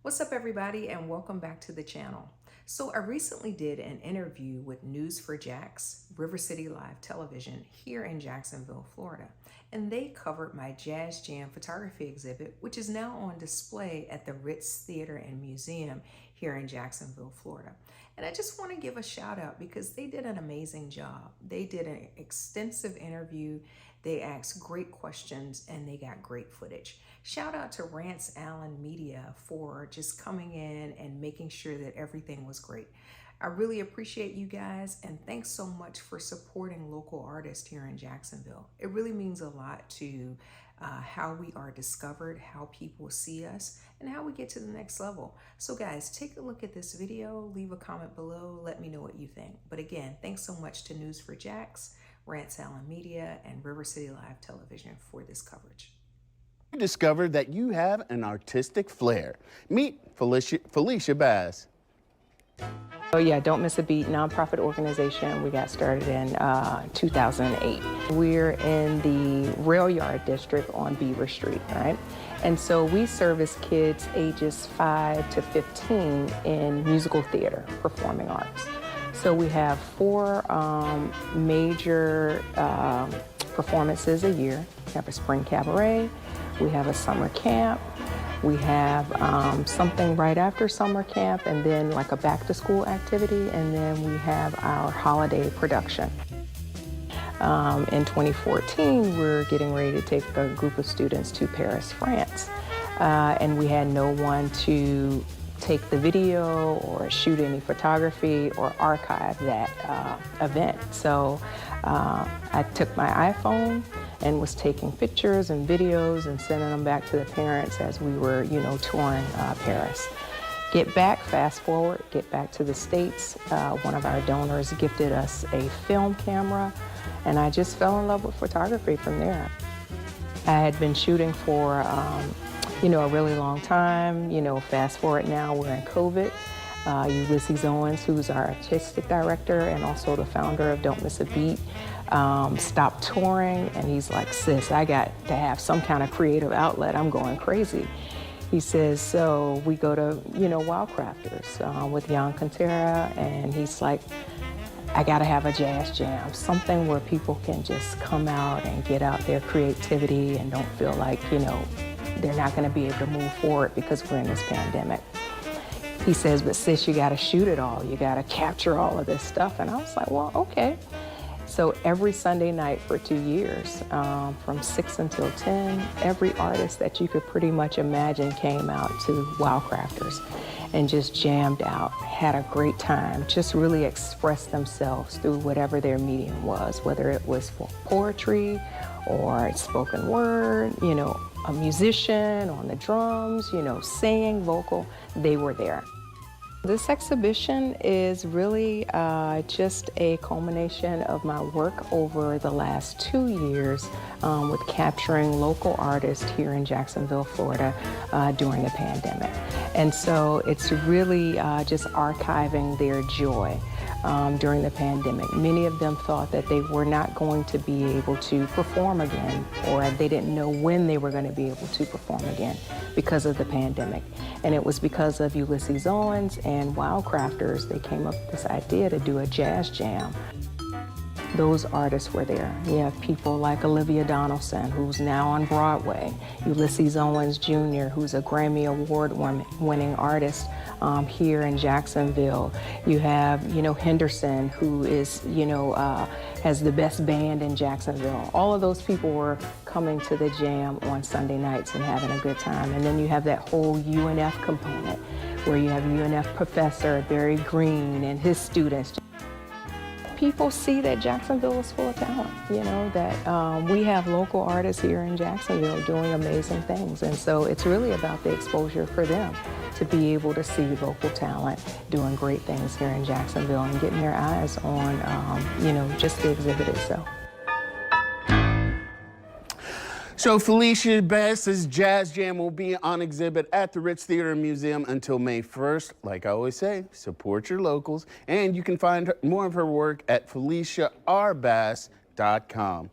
What's up, everybody, and welcome back to the channel. So I recently did an interview with News4Jax, River City Live Television here in Jacksonville, Florida, and they covered my Jazz Jam photography exhibit, which is now on display at the Ritz Theater and Museum here in Jacksonville, Florida. And I just want to give a shout out because they did an amazing job. They did an extensive interview. They asked great questions and they got great footage. Shout out to Ritz Media for just coming in and making sure that everything was great. I really appreciate you guys, and thanks so much for supporting local artists here in Jacksonville. It really means a lot to how we are discovered, how people see us, and how we get to the next level. So guys, take a look at this video, leave a comment below, let me know what you think. But again, thanks so much to News4Jax, Ritz Media, and River City Live Television for this coverage. You discovered that you have an artistic flair. Meet Felicia Bass. Oh yeah, Don't Miss a Beat nonprofit organization. We got started in 2008. We're in the Rail Yard district on Beaver Street, right? And so we service kids ages 5 to 15 in musical theater, performing arts. So we have 4 major performances a year. We have a spring cabaret, we have a summer camp, we have something right after summer camp, and then like a back to school activity, and then we have our holiday production. In 2014, we're getting ready to take a group of students to Paris, France, and we had no one to take the video or shoot any photography or archive that event. So I took my iPhone and was taking pictures and videos and sending them back to the parents as we were, touring Paris. Get back, fast forward, get back to the States. One of our donors gifted us a film camera, and I just fell in love with photography from there. I had been shooting for a really long time. Fast forward now, we're in COVID. Ulysses Owens, who's our artistic director and also the founder of Don't Miss a Beat, stopped touring, and he's like, sis, I got to have some kind of creative outlet. I'm going crazy. He says, so we go to, Wildcrafters with Jan Cantera, and he's like, I gotta have a jazz jam, something where people can just come out and get out their creativity and don't feel like, they're not gonna be able to move forward because we're in this pandemic. He says, but sis, you gotta shoot it all. You gotta capture all of this stuff. And I was like, well, okay. So every Sunday night for 2 years, from 6 until 10, every artist that you could pretty much imagine came out to Wildcrafters and just jammed out, had a great time, just really expressed themselves through whatever their medium was, whether it was for poetry or spoken word, a musician on the drums, singing, vocal, they were there. This exhibition is really just a culmination of my work over the last 2 years with capturing local artists here in Jacksonville, Florida during the pandemic. And so it's really just archiving their joy during the pandemic. Many of them thought that they were not going to be able to perform again, or they didn't know when they were going to be able to perform again because of the pandemic. And it was because of Ulysses Owens and Wildcrafters, they came up with this idea to do a jazz jam. Those artists were there. You have people like Olivia Donaldson, who's now on Broadway, Ulysses Owens Jr., who's a Grammy Award-winning artist here in Jacksonville. You have, Henderson, who is, has the best band in Jacksonville. All of those people were coming to the jam on Sunday nights and having a good time. And then you have that whole UNF component, where you have UNF professor Barry Green and his students. People see that Jacksonville is full of talent, that we have local artists here in Jacksonville doing amazing things. And so it's really about the exposure for them to be able to see local talent doing great things here in Jacksonville and getting their eyes on, just the exhibit itself. So Felicia Bass's Jazz Jam will be on exhibit at the Ritz Theater and Museum until May 1st. Like I always say, support your locals. And you can find more of her work at FeliciaRBass.com.